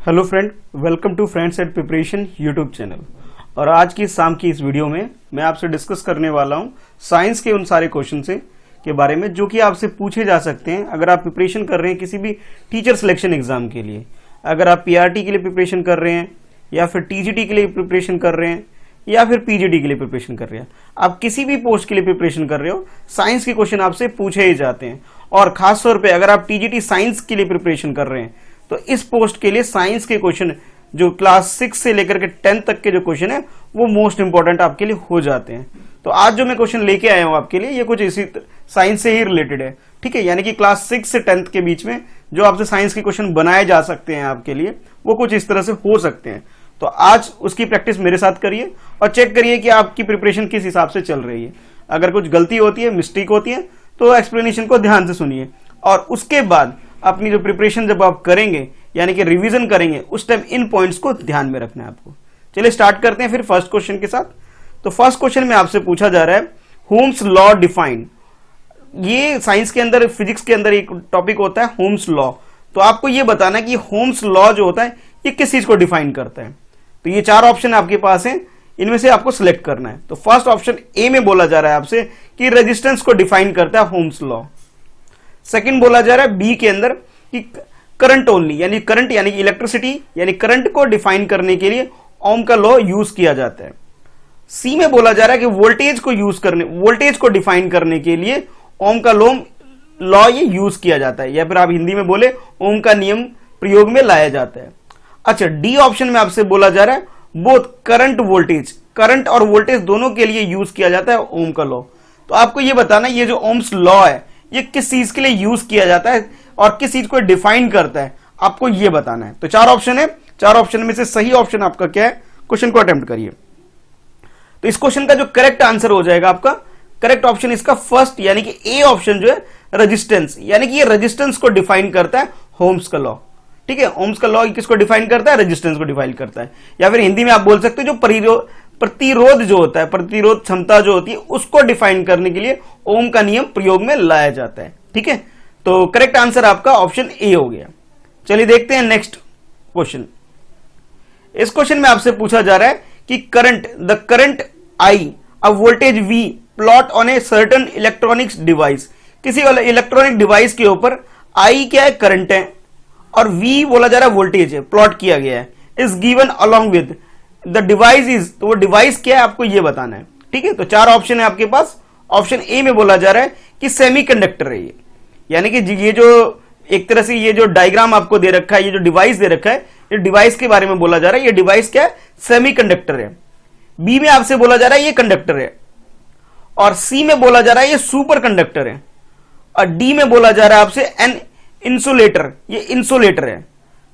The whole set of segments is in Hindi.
Hello friend, welcome to friends at preparation YouTube channel. और आज की शाम की इस वीडियो में मैं आपसे डिस्कस करने वाला हूं साइंस के उन सारे क्वेश्चन के बारे में जो कि आपसे पूछे जा सकते हैं अगर आप प्रिपरेशन कर रहे हैं किसी भी टीचर सिलेक्शन एग्जाम के लिए, अगर आप पीआरटी के लिए प्रिपरेशन कर रहे हैं या फिर टीजीटी के लिए प्रिपरेशन कर रहे हैं या फिर पीजीटी के लिए प्रिपरेशन कर रहे हैं। आप किसी भी पोस्ट के लिए प्रिपरेशन कर रहे हो, साइंस के क्वेश्चन आपसे पूछे ही जाते हैं। और खास तौर पे अगर आप टीजीटी साइंस के लिए प्रिपरेशन कर रहे हैं तो इस पोस्ट के लिए साइंस के क्वेश्चन जो क्लास 6 से लेकर के 10 तक के जो क्वेश्चन है वो मोस्ट इंपॉर्टेंट आपके लिए हो जाते हैं। तो आज जो मैं क्वेश्चन लेके आया हूं आपके लिए ये कुछ इसी साइंस से ही रिलेटेड है, ठीक है। यानी कि क्लास 6 से 10th के बीच में जो आपसे साइंस के क्वेश्चन बनाए जा सकते हैं आपके लिए वो कुछ इस तरह से हो सकते हैं। तो आज उसकी प्रैक्टिस मेरे साथ करिए और चेक करिए कि आपकी प्रिपरेशन किस हिसाब से चल रही है। अगर कुछ गलती होती है, मिस्टेक होती है तो एक्सप्लेनेशन को ध्यान से सुनिए और उसके बाद अपनी जो प्रिपरेशन जब आप करेंगे यानी कि रिवीजन करेंगे उस टाइम इन पॉइंट्स को ध्यान में रखना है आपको। चलिए स्टार्ट करते हैं फिर फर्स्ट क्वेश्चन के साथ। तो फर्स्ट क्वेश्चन में आपसे पूछा जा रहा है होम्स लॉ डिफाइंड। ये साइंस के अंदर, फिजिक्स के अंदर एक टॉपिक होता है होम्स लॉ। तो आपको ये बताना है कि होम्स लॉ जो होता है ये किस चीज को डिफाइन करता है। तो ये चार ऑप्शन आपके पास हैं, इनमें से आपको सिलेक्ट करना है। तो फर्स्ट ऑप्शन ए में बोला जा रहा है आपसे कि रेजिस्टेंस को डिफाइन करता है होम्स लॉ। सेकंड बोला जा रहा है बी के अंदर कि करंट ओनली यानी करंट यानी कि इलेक्ट्रिसिटी यानी करंट को डिफाइन करने के लिए ओम का लॉ यूज किया जाता है। सी में बोला जा रहा है कि वोल्टेज को डिफाइन करने के लिए ओम का लॉ ये यूज किया जाता है, या फिर आप हिंदी में बोले ओम का नियम प्रयोग में लाया जाता है। अच्छा, डी ऑप्शन में आपसे बोला जा रहा है बोथ करंट और वोल्टेज दोनों के लिए यूज किया जाता है ओम का लॉ। तो आपको ये बताना ये जो ओम्स लॉ है ये किस चीज के लिए यूज किया जाता है और किस चीज को डिफाइन करता है, आपको ये बताना है। तो चार ऑप्शन है, चार ऑप्शन में से सही ऑप्शन आपका क्या है, क्वेश्चन को अटेम्प्ट करिए। तो इस क्वेश्चन का जो करेक्ट आंसर हो जाएगा आपका, करेक्ट ऑप्शन इसका फर्स्ट यानी कि ए ऑप्शन जो है रेजिस्टेंस, यानी कि ये रेजिस्टेंस को डिफाइन करता है ओम्स का लॉ। ठीक है, ओम्स का लॉ किसको डिफाइन करता है, रेजिस्टेंस को डिफाइन करता है। या फिर हिंदी में आप बोल सकते हो जो प्रतिरोध जो होता है, प्रतिरोध क्षमता जो होती है उसको डिफाइन करने के लिए ओम का नियम प्रयोग में लाया जाता है। ठीक है, तो करेक्ट आंसर आपका ऑप्शन ए हो गया। चलिए देखते हैं नेक्स्ट क्वेश्चन। इस क्वेश्चन में आपसे पूछा जा रहा है कि the current I a voltage V plot on a certain electronics device. किसी इलेक्ट्रॉनिक डिवाइस के ऊपर आई क्या है, करंट है, और वी बोला जा रहा है वोल्टेज है, प्लॉट किया गया है। Is given along with the device is, तो वो डिवाइस क्या है आपको ये बताना है। ठीक है, तो चार ऑप्शन है आपके पास। ऑप्शन ए में बोला जा रहा है कि सेमीकंडक्टर है ये, यानी कि ये जो एक तरह से ये जो डायग्राम आपको दे रखा है, ये जो डिवाइस दे रखा है, ये डिवाइस के बारे में बोला जा रहा है। ये डिवाइस क्या है, सेमीकंडक्टर है। बी में आपसे बोला जा रहा है ये कंडक्टर है, और सी में बोला जा रहा है ये सुपर कंडक्टर है, और डी में बोला जा रहा है आपसे एन इंसुलेटर, ये इंसुलेटर है।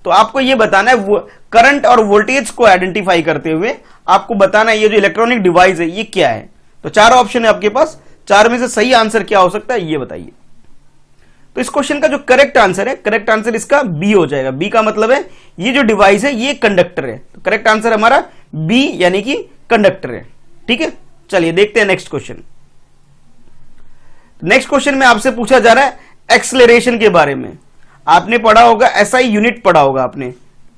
तो आपको ये बताना है वो करंट और वोल्टेज को आइडेंटिफाई करते हुए आपको बताना है ये जो इलेक्ट्रॉनिक डिवाइस है ये क्या है। तो चार ऑप्शन है आपके पास, चार में से सही आंसर क्या हो सकता है ये बताइए। तो इस क्वेश्चन का जो करेक्ट आंसर है, करेक्ट आंसर इसका बी हो जाएगा। बी का मतलब है ये जो डिवाइस है ये कंडक्टर है। तो करेक्ट आंसर हमारा बी यानी कि कंडक्टर है। ठीक है, चलिए देखते हैं नेक्स्ट क्वेश्चन। नेक्स्ट क्वेश्चन में आपसे पूछा जा रहा है एक्सेलरेशन के बारे में। आपने पढ़ा होगा एसआई यूनिट पढ़ा होगा आपने,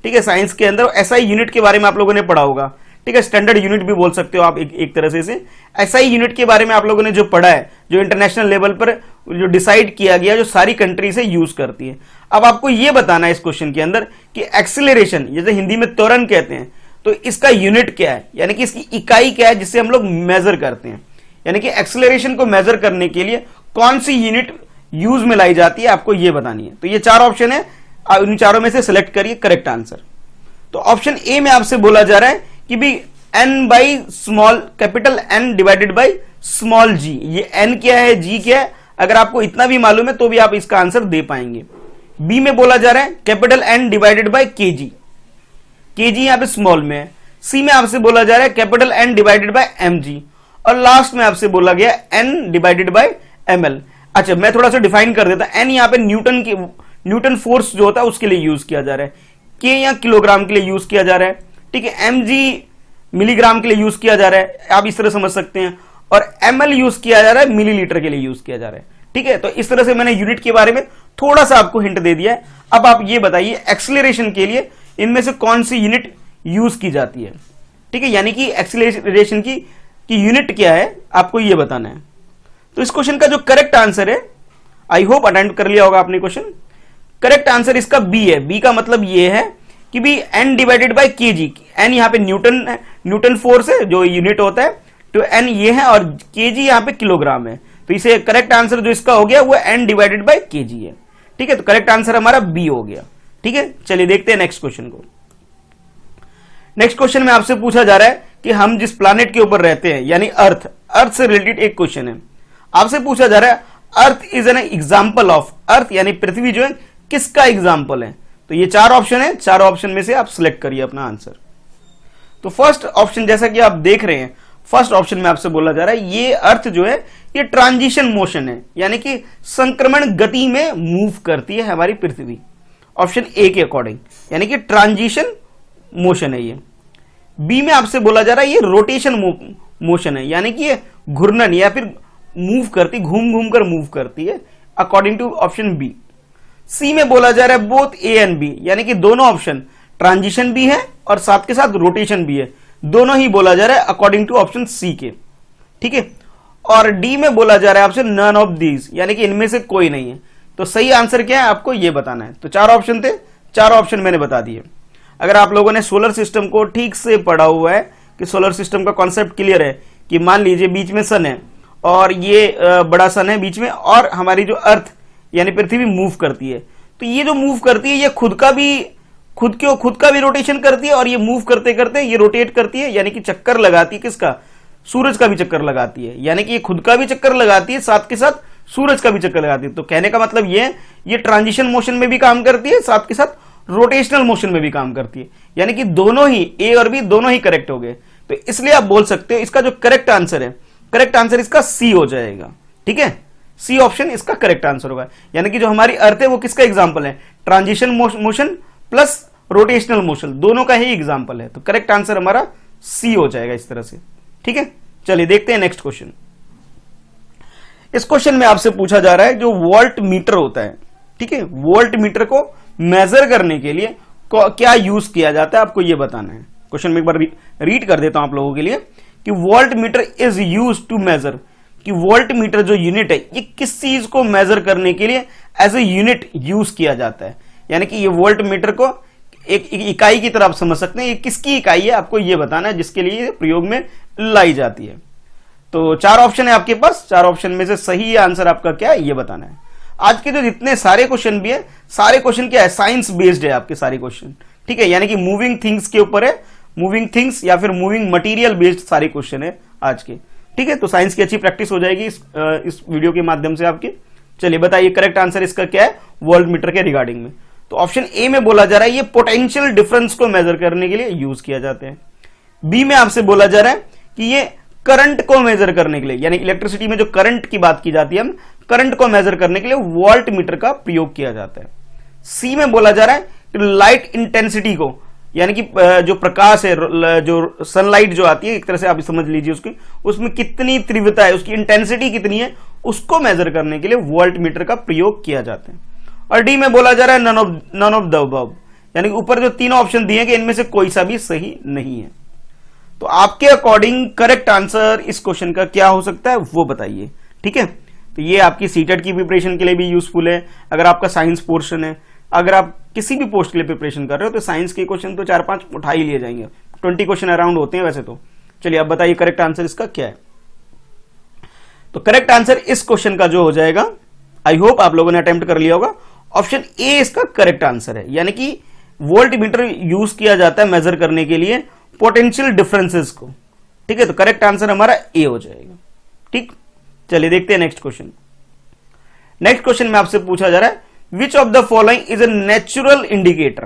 ठीक है, साइंस के अंदर एसआई यूनिट के बारे में आप लोगों ने पढ़ा होगा। ठीक है, स्टैंडर्ड यूनिट भी बोल सकते हो आप एक तरह से। एसआई यूनिट के बारे में आप लोगों ने जो पढ़ा है, जो इंटरनेशनल लेवल पर जो डिसाइड किया गया, जो सारी कंट्री से यूज करती है। अब आपको यह बताना है इस क्वेश्चन के अंदर कि एक्सेलरेशन, जैसे हिंदी में त्वरण कहते हैं, तो इसका यूनिट क्या है, यानी कि इसकी इकाई क्या है जिससे हम लोग मेजर करते हैं। यानी कि एक्सेलरेशन को मेजर करने के लिए कौन सी यूनिट यूज में लाई जाती है, आपको यह बतानी है। तो ये चार ऑप्शन है, इन चारों में से सिलेक्ट करिए करेक्ट आंसर। तो ऑप्शन ए में आपसे बोला जा रहा है कि भी n by small capital N divided by small g। ये n क्या है, g क्या है, अगर आपको इतना भी मालूम है तो भी आप इसका आंसर दे पाएंगे। बी में बोला जा रहा है capital N divided by kg, kg यहां पे स्मॉल में है। सी में आपसे बोला जा रहा है capital N divided by mg, और लास्ट में आपसे बोला गया n डिवाइडेड बाई ml। अच्छा, मैं थोड़ा सा डिफाइन कर देता। n यहां पे न्यूटन फोर्स जो होता है उसके लिए यूज किया जा रहा है, k या किलोग्राम के लिए यूज किया जा रहा है, ठीक है, mg मिलीग्राम के लिए यूज किया जा रहा है, आप इस तरह समझ सकते हैं, और ml यूज किया जा रहा है, मिलीलीटर के लिए यूज किया जा रहा है। ठीक है, तो इस तरह से मैंने यूनिट के बारे में थोड़ा सा आपको हिंट दे दिया है। अब आप ये बताइए एक्सेलरेशन के लिए इनमें से कौन सी यूनिट यूज की जाती है। ठीक है, यानी कि एक्सीलरेशन की यूनिट क्या है आपको ये बताना है। तो इस क्वेश्चन का जो करेक्ट आंसर है, आई होप अटेम्प्ट कर लिया होगा आपने क्वेश्चन, करेक्ट आंसर इसका बी है। बी का मतलब ये है कि भी N divided by kg, N यहाँ पे न्यूटन फोर्स है जो यूनिट होता है, तो एन ये है और केजी यहाँ पे किलोग्राम है, तो इसे करेक्ट आंसर जो इसका हो गया वो एन डिवाइडेड बाय केजी है। ठीक है, तो करेक्ट आंसर हमारा बी हो गया। ठीक है, चलिए देखते हैं नेक्स्ट क्वेश्चन को। नेक्स्ट क्वेश्चन में आपसे पूछा जा रहा है कि हम जिस प्लैनेट के ऊपर रहते हैं यानी अर्थ से रिलेटेड एक क्वेश्चन है। आपसे पूछा जा रहा है earth is an example of, earth यानी पृथ्वी जो है किसका एग्जाम्पल है। तो ये चार ऑप्शन है, चार ऑप्शन में से आप सिलेक्ट करिए अपना आंसर। तो फर्स्ट ऑप्शन जैसा कि आप देख रहे हैं, फर्स्ट ऑप्शन में आपसे बोला जा रहा है ये अर्थ जो है ये ट्रांजिशन मोशन है, यानी कि संक्रमण गति में मूव करती है हमारी पृथ्वी, ऑप्शन ए के अकॉर्डिंग, यानी कि ट्रांजिशन मोशन है ये। बी में आपसे बोला जा रहा है ये रोटेशन मोशन है, यानी कि ये घूर्णन या फिर मूव करती, घूम घूम कर मूव करती है, अकॉर्डिंग टू ऑप्शन बी। सी में बोला जा रहा है बोथ ए एंड बी, यानी कि दोनों ऑप्शन ट्रांजिशन भी है और साथ के साथ रोटेशन भी है, दोनों ही बोला जा रहा है अकॉर्डिंग टू ऑप्शन सी के। ठीक है, और डी में बोला जा रहा है ऑप्शन नन ऑफ दीज, यानी कि इनमें से कोई नहीं है। तो सही आंसर क्या है आपको ये बताना है। तो चार ऑप्शन थे, चार ऑप्शन मैंने बता दिए। अगर आप लोगों ने सोलर सिस्टम को ठीक से पढ़ा हुआ है कि सोलर सिस्टम का कॉन्सेप्ट क्लियर है कि मान लीजिए बीच में सन है और ये बड़ा सन है बीच में, और हमारी जो अर्थ यानी पृथ्वी मूव करती है, तो ये जो मूव करती है ये खुद का भी रोटेशन करती है और ये मूव करते करते ये रोटेट करती है, यानी कि चक्कर लगाती है किसका, सूरज का भी चक्कर लगाती है, यानी कि ये खुद का भी चक्कर लगाती है साथ के साथ सूरज का भी चक्कर लगाती है। तो कहने का मतलब ये है ये ट्रांजिशन मोशन में भी काम करती है साथ के साथ रोटेशनल मोशन में भी काम करती है, यानी कि दोनों ही ए और बी दोनों ही करेक्ट हो गए। तो इसलिए आप बोल सकते हो इसका जो करेक्ट आंसर है, करेक्ट आंसर इसका सी हो जाएगा। ठीक है, सी ऑप्शन इसका करेक्ट आंसर होगा, यानी कि जो हमारी अर्थ है वो किसका एग्जांपल है, transition motion plus rotational motion, दोनों का ही एग्जांपल है। तो करेक्ट आंसर हमारा सी हो जाएगा इस तरह से। ठीक है, चलिए देखते हैं नेक्स्ट क्वेश्चन। इस क्वेश्चन में आपसे पूछा जा रहा है जो वोल्ट मीटर होता है, ठीक है, वोल्ट मीटर को मेजर करने के लिए क्या यूज किया जाता है आपको ये बताना है। क्वेश्चन में एक बार रीड कर देता हूं आप लोगों के लिए कि volt meter is use to measure, कि वोल्ट मीटर जो यूनिट है ये किस चीज को मेजर करने के लिए एज ए यूनिट यूज किया जाता है, यानी कि ये वोल्ट मीटर को एक इकाई की तरह आप समझ सकते हैं, ये किसकी इकाई है आपको ये बताना है जिसके लिए प्रयोग में लाई जाती है। तो चार ऑप्शन है आपके पास, चार ऑप्शन में से सही आंसर आपका क्या है ये बताना है। आज के जो जितने सारे क्वेश्चन भी है, सारे क्वेश्चन क्या है, साइंस बेस्ड है आपके सारे क्वेश्चन। ठीक है, यानी कि मूविंग थिंग्स के ऊपर है, मूविंग थिंग्स या फिर मूविंग मटेरियल बेस्ड सारे क्वेश्चन है आज के। ठीक है, तो साइंस की अच्छी प्रैक्टिस हो जाएगी इस वीडियो के माध्यम से आपकी। चलिए बताइए करेक्ट आंसर इसका क्या है वोल्ट मीटर के रिगार्डिंग में। तो ऑप्शन ए में बोला जा रहा है ये पोटेंशियल डिफरेंस को मेजर करने के लिए यूज किया जाते हैं। बी में आपसे बोला जा रहा है कि ये करंट को मेजर करने के लिए, यानी इलेक्ट्रिसिटी में जो करंट की बात की जाती है, हम करंट को मेजर करने के लिए वोल्ट मीटर का प्रयोग किया जाता है। सी में बोला जा रहा है कि लाइट इंटेंसिटी को, यानी कि जो प्रकाश है, जो सनलाइट जो आती है एक तरह से आप समझ लीजिए उसकी, उसमें कितनी तीव्रता है, उसकी इंटेंसिटी कितनी है, उसको मेजर करने के लिए वोल्ट मीटर का प्रयोग किया जाता है। और डी में बोला जा रहा है नन ऑफ द अबव, यानी कि ऊपर जो तीनों ऑप्शन दिए कि इनमें से कोई सा भी सही नहीं है। तो आपके अकॉर्डिंग करेक्ट आंसर इस क्वेश्चन का क्या हो सकता है वो बताइए। ठीक है, तो ये आपकी सीटेट की प्रिपरेशन के लिए भी यूजफुल है। अगर आपका साइंस पोर्शन है, अगर आप किसी भी पोस्ट के लिए प्रिपरेशन कर रहे हो तो साइंस के क्वेश्चन तो 4-5 उठा ही लिए जाएंगे, 20 क्वेश्चन अराउंड होते हैं वैसे तो। चलिए अब बताइए करेक्ट आंसर इसका क्या है। तो करेक्ट आंसर इस क्वेश्चन का जो हो जाएगा, आई होप आप लोगों ने अटेम्प्ट कर लिया होगा, ऑप्शन ए इसका करेक्ट आंसर है, यानी कि वोल्ट मीटर यूज किया जाता है मेजर करने के लिए पोटेंशियल डिफरेंसेस को। ठीक है, तो करेक्ट आंसर हमारा ए हो जाएगा। ठीक, चलिए देखते हैं नेक्स्ट क्वेश्चन। नेक्स्ट क्वेश्चन में आपसे पूछा जा रहा है which of the following is a natural indicator,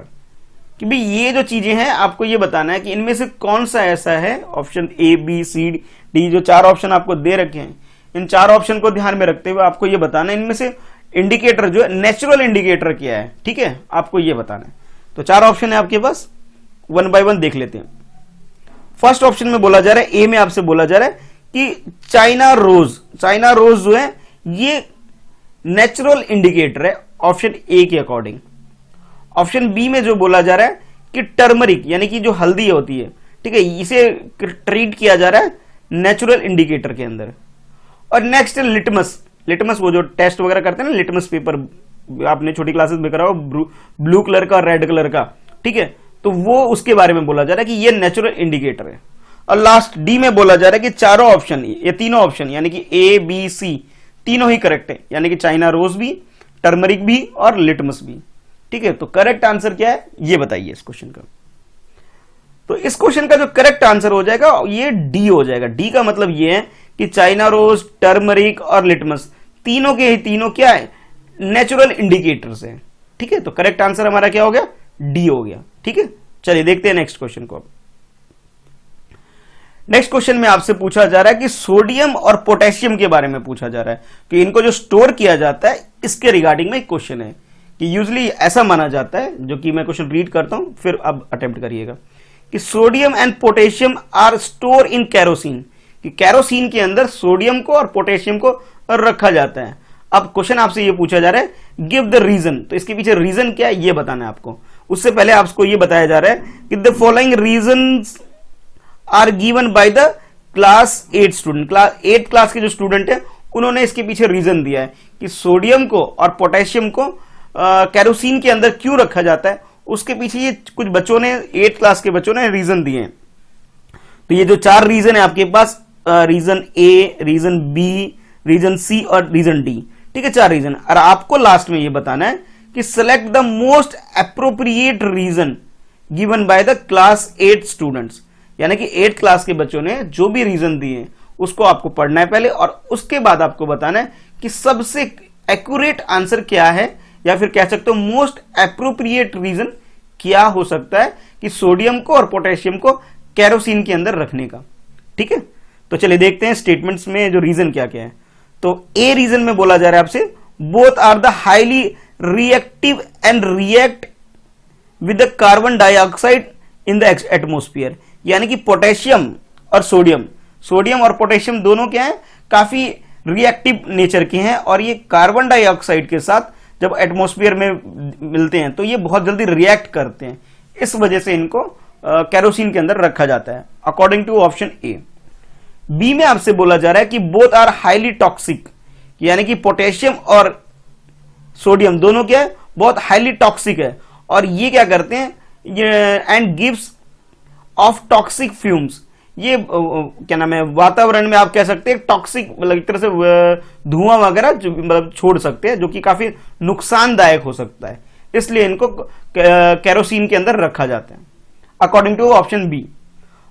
कि भाई ये जो चीजें हैं आपको ये बताना है कि इनमें से कौन सा ऐसा है, option A B C D, जो चार ऑप्शन आपको दे रखे हैं, इन चार ऑप्शन को ध्यान में रखते हुए आपको ये बताना है इनमें से इंडिकेटर जो है नेचुरल इंडिकेटर क्या है। ठीक है, आपको ये बताना है। तो चार ऑप्शन है आपके पास, वन बाय वन देख लेते हैं। फर्स्ट ऑप्शन में बोला जा रहा है, ए में आपसे बोला जा रहा है कि चाइना रोज जो है ये नेचुरल इंडिकेटर है ऑप्शन ए के अकॉर्डिंग। ऑप्शन बी में जो बोला जा रहा है कि टर्मरिक यानी कि जो हल्दी होती है, ठीक है, इसे ट्रीट किया जा रहा है नेचुरल इंडिकेटर के अंदर। और नेक्स्ट लिटमस, लिटमस वो जो टेस्ट वगैरह करते हैं ना, लिटमस पेपर आपने छोटी क्लासेस में करा हो, ब्लू कलर का और रेड कलर का, ठीक है, तो वो उसके बारे में बोला जा रहा है कि ये नेचुरल इंडिकेटर है। और लास्ट डी में बोला जा रहा है कि चारों ऑप्शन, ये तीनों ऑप्शन यानी कि ए बी सी तीनों ही करेक्ट है, यानी कि चाइना रोज भी, टर्मरिक भी और लिटमस भी, ठीक है। तो करेक्ट आंसर क्या है ये बताइए इस क्वेश्चन का। तो इस क्वेश्चन का जो करेक्ट आंसर हो जाएगा ये डी हो जाएगा। डी का मतलब ये है कि चाइना रोज, टर्मरिक और लिटमस तीनों के ही तीनों क्या है, नेचुरल इंडिकेटर्स हैं, ठीक है। तो करेक्ट आंसर हमारा क्या हो गया, डी हो गया, ठीक है। चलिए देखते हैं नेक्स्ट क्वेश्चन को। नेक्स्ट क्वेश्चन में आपसे पूछा जा रहा है कि सोडियम और पोटेशियम के बारे में पूछा जा रहा है कि इनको जो स्टोर किया जाता है इसके रिगार्डिंग में एक क्वेश्चन है कि यूजुअली ऐसा माना जाता है, जो कि मैं क्वेश्चन रीड करता हूं फिर अब अटेम्प्ट करिएगा, कि sodium and potassium are store in kerosene, कि कैरोसिन के अंदर सोडियम को और पोटेशियम को रखा जाता है। अब क्वेश्चन आपसे ये पूछा जा रहा है गिव द रीजन, तो इसके पीछे रीजन क्या है ये बताना है आपको। उससे पहले आपको ये बताया जा रहा है कि the following reasons are given by the class 8 student, class 8 class के जो स्टूडेंट है उन्होंने इसके पीछे रीजन दिया है कि सोडियम को और पोटेशियम को कैरोसिन के अंदर क्यों रखा जाता है। उसके पीछे ये कुछ बच्चों ने, 8 क्लास के बच्चों ने रीजन दिए हैं। तो ये जो 4 रीजन है आपके पास, रीजन ए, रीजन बी, रीजन सी और रीजन डी, ठीक है, 4 रीजन। और आपको लास्ट में ये बताना है कि select the most appropriate reason given by the class 8 students, यानी कि 8 क्लास के बच्चों ने जो भी रीजन दिए उसको आपको पढ़ना है पहले, और उसके बाद आपको बताना है कि सबसे एक्यूरेट आंसर क्या है, या फिर कह सकते हो मोस्ट अप्रोप्रिएट रीजन क्या हो सकता है कि सोडियम को और पोटेशियम को कैरोसिन के अंदर रखने का, ठीक है। तो चलिए देखते हैं स्टेटमेंट्स में जो रीजन क्या क्या है। तो ए रीजन में बोला जा रहा है आपसे both are the highly reactive and react with the carbon dioxide in the atmosphere, यानी कि पोटेशियम और सोडियम, सोडियम और पोटेशियम दोनों क्या है, काफी रिएक्टिव नेचर के हैं, और ये कार्बन डाइऑक्साइड के साथ जब एटमोस्फियर में मिलते हैं तो ये बहुत जल्दी रिएक्ट करते हैं, इस वजह से इनको कैरोसिन के अंदर रखा जाता है, according to option A. B में आपसे बोला जा रहा है कि बोथ आर हाईली टॉक्सिक, यानी कि पोटेशियम और सोडियम दोनों क्या है, बहुत हाईली टॉक्सिक है, और ये क्या करते हैं, and gives off toxic fumes, ये क्या नाम है, वातावरण में आप कह सकते हैं टॉक्सिक, मतलब एक तरह से धुआं वगैरह मतलब छोड़ सकते हैं, जो कि काफी नुकसानदायक हो सकता है, इसलिए इनको कैरोसिन के अंदर रखा जाता है, अकॉर्डिंग टू ऑप्शन बी।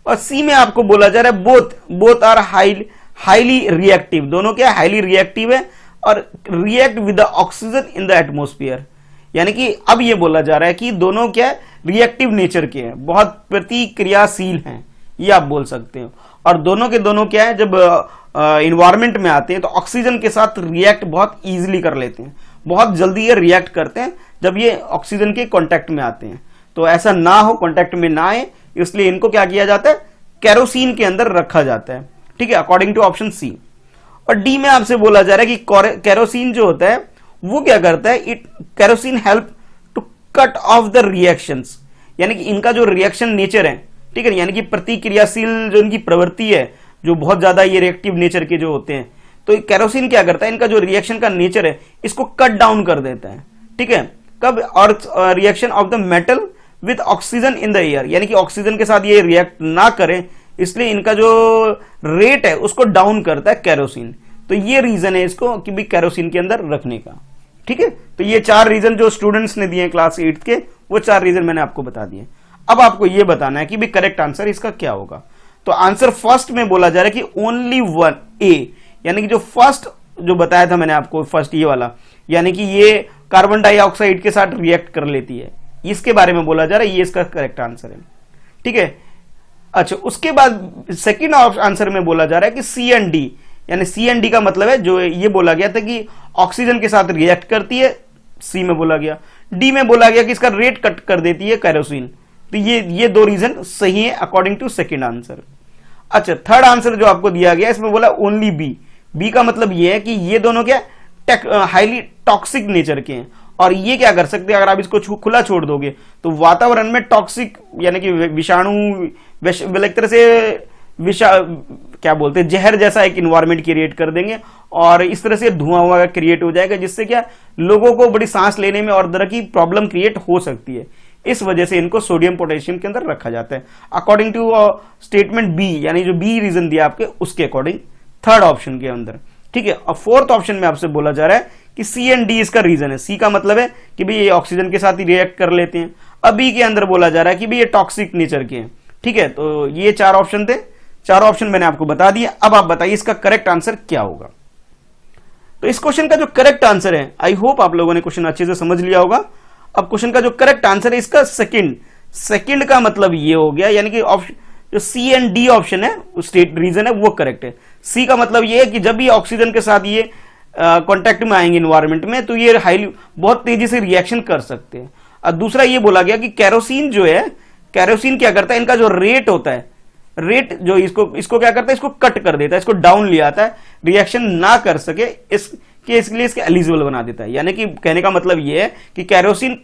और सी में आपको बोला जा रहा है बोथ आर हाईली रिएक्टिव, दोनों क्या हाईली रिएक्टिव है और react with the oxygen in the atmosphere, यानी कि अब ये बोला जा रहा है कि दोनों क्या रिएक्टिव नेचर के हैं, बहुत प्रतिक्रियाशील हैं, ये आप बोल सकते हो। और दोनों के दोनों क्या है, जब इन्वायरमेंट में आते हैं तो ऑक्सीजन के साथ रिएक्ट बहुत इजीली कर लेते हैं, बहुत जल्दी ये रिएक्ट करते हैं जब ये ऑक्सीजन के कांटेक्ट में आते हैं। तो ऐसा ना हो, कांटेक्ट में ना आए, इसलिए इनको क्या किया जाता है, कैरोसिन के अंदर रखा जाता है, ठीक है, अकॉर्डिंग टू ऑप्शन सी। और डी में आपसे बोला जा रहा है कि कैरोसिन जो होता है वो क्या करता है, kerosene help to cut off the reactions, यानी कि इनका जो रिएक्शन नेचर है, ठीक है, यानी कि प्रतिक्रियाशील जो इनकी प्रवृत्ति है, जो बहुत ज्यादा ये रिएक्टिव नेचर के जो होते हैं, तो कैरोसिन क्या करता है, इनका जो रिएक्शन का नेचर है इसको कट डाउन कर देता है, ठीक है, कब, और reaction of the metal with oxygen in the air, यानी कि ऑक्सीजन के साथ ये रिएक्ट ना करें, इसलिए इनका जो रेट है उसको डाउन करता है कैरोसिन। तो ये रीजन है इसको कि भी कैरोसिन के अंदर रखने का, ठीक है। तो ये 4 रीजन जो स्टूडेंट्स ने दिए क्लास 8 के, वो 4 रीजन मैंने आपको बता दिए। अब आपको ये बताना है कि भी करेक्ट आंसर इसका क्या होगा। तो आंसर फर्स्ट में बोला जा रहा है कि ओनली वन ए, यानी कि जो फर्स्ट जो बताया था मैंने आपको, फर्स्ट ये वाला, यानी कि ये कार्बन डाइऑक्साइड के साथ रिएक्ट कर लेती है, इसके बारे में बोला जा रहा है, ये इसका करेक्ट आंसर है, ठीक है। अच्छा, उसके बाद सेकंड आंसर में बोला जा रहा है कि सी एंड डी, यानी सी एंड डी का मतलब है जो ये बोला गया था कि ऑक्सीजन के साथ रिएक्ट करती है, सी में बोला गया। डी में बोला गया कि इसका रेट कट कर देती है कैरोसिन। तो ये 2 रीजन सही है अकॉर्डिंग टू सेकंड आंसर। अच्छा, थर्ड आंसर जो आपको दिया गया इसमें बोला ओनली बी, बी का मतलब ये है कि ये दोनों क्या हाईली टॉक्सिक नेचर के हैं, और ये क्या कर सकते हैं, अगर आप इसको खुला छोड़ दोगे तो वातावरण में टॉक्सिक यानी कि विषाणु एक तरह से क्या बोलते हैं जहर जैसा एक इन्वायरमेंट क्रिएट कर देंगे और इस तरह से धुआं क्रिएट हो जाएगा, जिससे क्या लोगों को बड़ी सांस लेने में और तरह की प्रॉब्लम क्रिएट हो सकती है। इस वजह से इनको सोडियम पोटेशियम के अंदर रखा जाता है अकॉर्डिंग टू स्टेटमेंट बी, यानी जो बी रीजन दिया आपके उसके अकॉर्डिंग थर्ड ऑप्शन के अंदर। ठीक है, और फोर्थ ऑप्शन में आपसे बोला जा रहा है कि सी एंड डी इसका रीजन है। सी का मतलब है कि भाई ये ऑक्सीजन के साथ ही रिएक्ट कर लेते हैं। अब बी के अंदर बोला जा रहा है कि भाई ये टॉक्सिक नेचर के हैं। ठीक है, तो ये चार ऑप्शन थे, चारों ऑप्शन मैंने आपको बता दिया। अब आप बताइए इसका करेक्ट आंसर क्या होगा। तो इस क्वेश्चन का जो करेक्ट आंसर है, आई होप आप लोगों ने क्वेश्चन अच्छे से समझ लिया होगा। अब क्वेश्चन का जो करेक्ट आंसर है इसका सेकंड का मतलब ये हो गया, यानी कि ऑप्शन जो सी एंड डी ऑप्शन है स्टेट रीजन है वो करेक्ट है। सी का मतलब ये है कि जब ये ऑक्सीजन के साथ ये कांटेक्ट में आएंगे इन्वायरमेंट में तो ये हाईली बहुत तेजी से रिएक्शन कर सकते हैं। और दूसरा ये बोला गया कि कैरोसिन जो है, कैरोसिन क्या करता है, इनका जो रेट होता है, रेट जो इसको क्या करता है, इसको कट कर देता है, इसको डाउन ले आता है, रिएक्शन ना कर सके इसके लिए इसके एलिजिबल बना देता है। यानी कि कहने का मतलब ये है कि कैरोसिन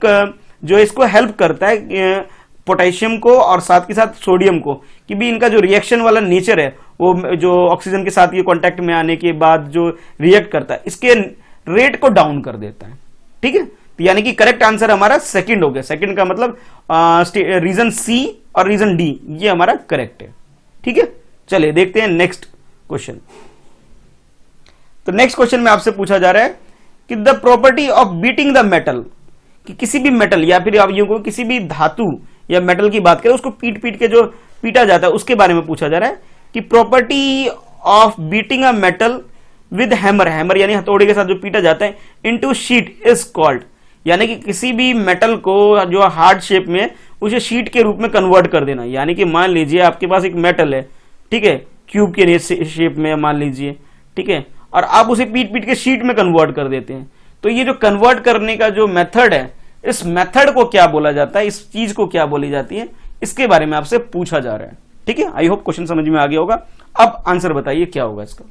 जो इसको हेल्प करता है पोटेशियम को और साथ के साथ सोडियम को कि भी इनका जो रिएक्शन वाला नेचर है वो जो ऑक्सीजन के साथ ये कांटेक्ट में आने के बाद जो रिएक्ट करता है इसके रेट को डाउन कर देता है। ठीक है, तो यानी कि करेक्ट आंसर हमारा सेकंड हो गया। सेकंड का मतलब रीजन सी और रीजन डी ये हमारा करेक्ट है। ठीक है, चलिए देखते हैं नेक्स्ट क्वेश्चन। तो नेक्स्ट क्वेश्चन में आपसे पूछा जा रहा है कि the property of beating the metal, कि किसी भी मेटल या फिर आप यूं को किसी भी धातु या मेटल की बात करें उसको पीट के जो पीटा जाता है उसके बारे में पूछा जा रहा है कि property of beating a metal with hammer, hammer यानी हथौड़े के साथ जो पीटा जाता है, इनटू शीट इज कॉल्ड, यानी कि किसी भी मेटल को जो हार्ड शेप में उसे शीट के रूप में कन्वर्ट कर देना। यानी कि मान लीजिए आपके पास एक मेटल है, ठीक है, क्यूब के शेप में मान लीजिए, ठीक है, और आप उसे पीट के शीट में कन्वर्ट कर देते हैं। तो ये जो कन्वर्ट करने का जो मेथड है, इस मेथड को क्या बोला जाता है, इस चीज को क्या बोली जाती है, इसके बारे में आपसे पूछा जा रहा है। ठीक है, आई होप क्वेश्चन समझ में आ गया होगा। अब आंसर बताइए क्या होगा इसका।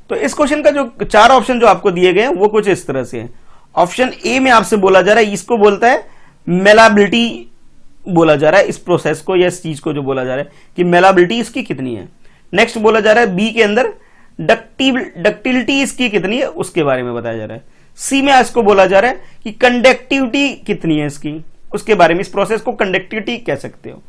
तो इस क्वेश्चन का जो चार ऑप्शन जो आपको दिए गए हैं वो कुछ इस तरह से है। ऑप्शन ए में आपसे बोला जा रहा है, इसको बोलता है मेलाबिलिटी बोला जा रहा है, इस प्रोसेस को या इस चीज को जो बोला जा रहा है कि मेलाबिलिटी इसकी कितनी है। नेक्स्ट बोला जा रहा है बी के अंदर डक्टिलिटी इसकी कितनी है उसके बारे में बताया जा रहा है। सी में इसको बोला जा रहा है कि कंडक्टिविटी कितनी है इसकी, उसके बारे में, इस प्रोसेस को कंडक्टिविटी कह सकते हो।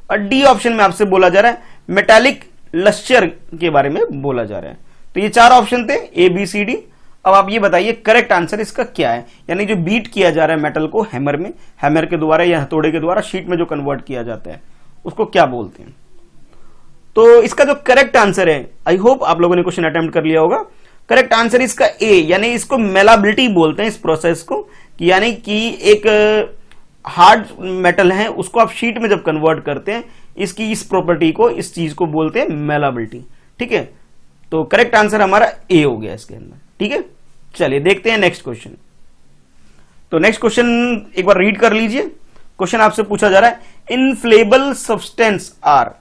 और डी ऑप्शन में आपसे बोला जा रहा है मेटालिक लस्चर के बारे में बोला जा रहा है। तो ये चार ऑप्शन थे ए बी सी डी। अब आप ये बताइए करेक्ट आंसर इसका क्या है, यानी जो बीट किया जा रहा है मेटल को हैमर में, हैमर के द्वारा या हथौड़े के द्वारा शीट में जो कन्वर्ट किया जाता है उसको क्या बोलते हैं। तो इसका जो करेक्ट आंसर है, आई होप आप लोगों ने क्वेश्चन अटेम्प्ट कर लिया होगा, करेक्ट आंसर इसका ए, यानी इसको मेलाबिलिटी बोलते हैं इस प्रोसेस को, कि यानी कि एक हार्ड मेटल है उसको आप शीट में जब कन्वर्ट करते हैं, इसकी इस प्रॉपर्टी को, इस चीज को बोलते हैं मेलाबिलिटी। ठीक है, तो करेक्ट आंसर हमारा ए हो गया इसके अंदर। ठीक है, चलिए देखते हैं नेक्स्ट क्वेश्चन। तो नेक्स्ट क्वेश्चन एक बार रीड कर लीजिए। क्वेश्चन आपसे पूछा जा रहा है इनफ्लेबल सब्सटेंस आर।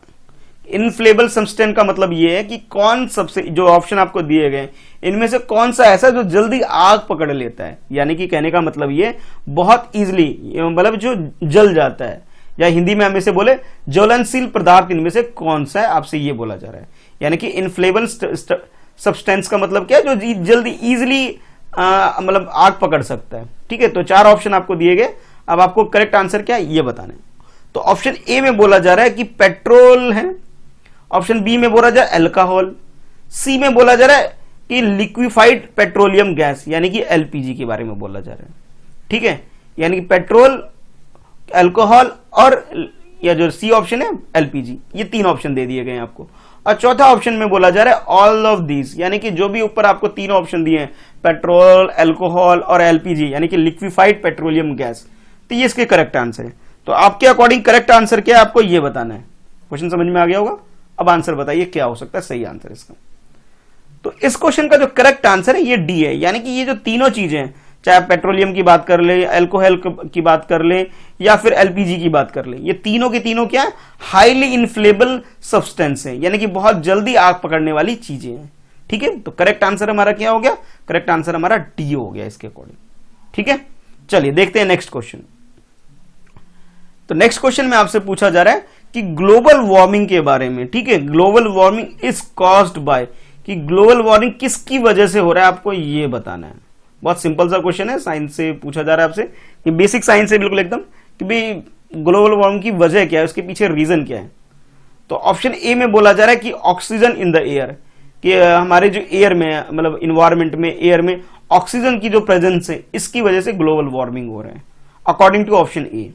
इनफ्लेबल सब्सटेंस का मतलब यह है कि कौन सबसे, जो ऑप्शन आपको दिए गए इनमें से कौन सा ऐसा जो जल्दी आग पकड़ लेता है, यानी कि कहने का मतलब ये बहुत इजीली, मतलब जो जल जाता है, या हिंदी में हम इसे बोले ज्वलनशील पदार्थ, इनमें से कौन सा है, आपसे ये बोला जा रहा है। यानी कि इनफ्लेबल सब्सटेंस का मतलब क्या है, जो जल्दी इजीली मतलब आग पकड़ सकता है। ठीक है, तो चार ऑप्शन आपको दिए गए, अब आपको करेक्ट आंसर क्या है ये बताना है। तो ऑप्शन ए में बोला जा रहा है कि पेट्रोल है, ऑप्शन बी में बोला जा रहा है अल्कोहल, सी में बोला जा रहा है कि लिक्विफाइड पेट्रोलियम गैस, यानी कि एलपीजी के बारे में बोला जा रहा है। ठीक है, यानी कि पेट्रोल, अल्कोहल और या जो सी ऑप्शन है एलपीजी, ये तीन ऑप्शन दे दिए गए हैं आपको। और चौथा ऑप्शन में बोला जा रहा है ऑल ऑफ दीज, यानी कि जो भी ऊपर आपको तीन ऑप्शन दिए हैं, पेट्रोल, अल्कोहल और एलपीजी, यानी कि लिक्विफाइड पेट्रोलियम गैस, तो ये इसके करेक्ट आंसर है। तो आपके अकॉर्डिंग करेक्ट आंसर क्या है आपको ये बताना है। क्वेश्चन समझ में आ गया होगा। अब आंसर बताइए क्या हो सकता है सही आंसर इसका। तो इस क्वेश्चन का जो करेक्ट आंसर है ये डी है, यानी कि ये जो तीनों चीजें हैं, चाहे पेट्रोलियम की बात कर ले, अल्कोहल की बात कर ले या फिर एलपीजी की बात कर ले, ये तीनों के तीनों क्या है, हाईली इन्फ्लेबल सब्सटेंस है, यानी कि बहुत जल्दी आग पकड़ने वाली चीजें हैं। ठीक है, तो करेक्ट आंसर हमारा क्या हो गया, करेक्ट आंसर हमारा डी हो गया इसके अकॉर्डिंग। ठीक है, चलिए देखते हैं नेक्स्ट क्वेश्चन। तो नेक्स्ट क्वेश्चन में आपसे पूछा जा रहा है कि ग्लोबल वार्मिंग के बारे में, ठीक है, global warming is caused by, कि ग्लोबल वार्मिंग किसकी वजह से हो रहा है आपको ये बताना है। बहुत सिंपल सा क्वेश्चन है, साइंस से पूछा जा रहा है आपसे, कि बेसिक साइंस है बिल्कुल एकदम, कि भाई ग्लोबल वार्मिंग की वजह क्या है, उसके पीछे रीजन क्या है। तो ऑप्शन ए में बोला जा रहा है कि ऑक्सीजन इन द एयर, कि हमारे जो एयर में मतलब इन्वायरमेंट में एयर में ऑक्सीजन की जो प्रेजेंस है इसकी वजह से ग्लोबल वार्मिंग हो रहा है, according to option A.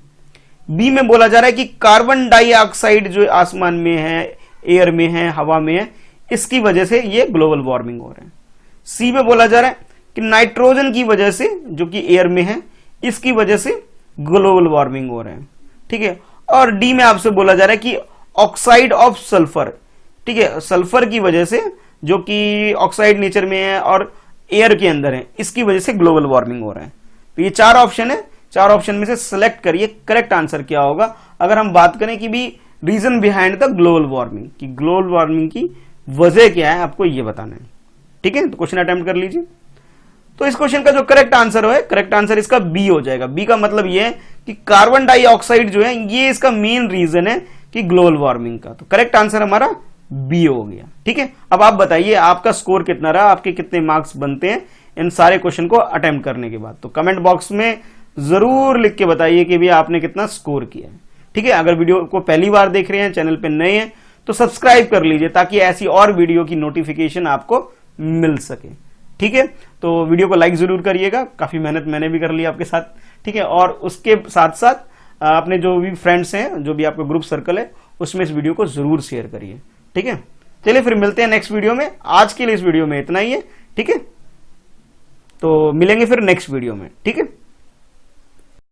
B में बोला जा रहा है कि कार्बन डाइऑक्साइड जो आसमान में है, एयर में है, हवा में है, इसकी वजह से ये ग्लोबल वार्मिंग हो रहा है। सी में बोला जा रहा है कि नाइट्रोजन की वजह से जो कि एयर में है इसकी वजह से ग्लोबल वार्मिंग हो रहा है, ठीक है। और डी में आपसे बोला जा रहा है कि ऑक्साइड ऑफ सल्फर, ठीक है, सल्फर की वजह से जो कि ऑक्साइड नेचर में है और एयर के अंदर है, इसकी वजह से ग्लोबल वार्मिंग हो रहा है। तो ये चार ऑप्शन है, चार ऑप्शन में से सिलेक्ट करिए करेक्ट आंसर क्या होगा। अगर हम बात करें कि भी reason behind the global warming, कि ग्लोबल वार्मिंग की वजह क्या है आपको ये बताना है, ठीक है। तो क्वेश्चन अटेम्प्ट कर लीजिए। तो इस क्वेश्चन का जो करेक्ट आंसर है, करेक्ट आंसर इसका बी हो जाएगा। बी का मतलब ये है कि कार्बन डाइऑक्साइड जो है ये इसका मेन रीजन है कि ग्लोबल वार्मिंग का। तो करेक्ट आंसर हमारा बी हो गया, ठीक है। अब आप बताइए आपका स्कोर कितना रहा, आपके कितने मार्क्स बनते हैं इन सारे क्वेश्चन को अटेम्प्ट करने के बाद। तो कमेंट बॉक्स में जरूर लिख के बताइए कि भी आपने कितना स्कोर किया है, ठीक है। अगर वीडियो को पहली बार देख रहे हैं, चैनल पे नए हैं, तो सब्सक्राइब कर लीजिए ताकि ऐसी और वीडियो की नोटिफिकेशन आपको मिल सके, ठीक है। तो वीडियो को लाइक जरूर करिएगा, काफी मेहनत मैंने भी कर ली आपके साथ, ठीक है। और उसके साथ साथ अपने जो भी फ्रेंड्स हैं, जो भी आपका ग्रुप सर्कल है, उसमें इस वीडियो को जरूर शेयर करिए, ठीक है। चलिए फिर मिलते हैं नेक्स्ट वीडियो में। आज के लिए इस वीडियो में इतना ही है, ठीक है। तो मिलेंगे फिर नेक्स्ट वीडियो में, ठीक है।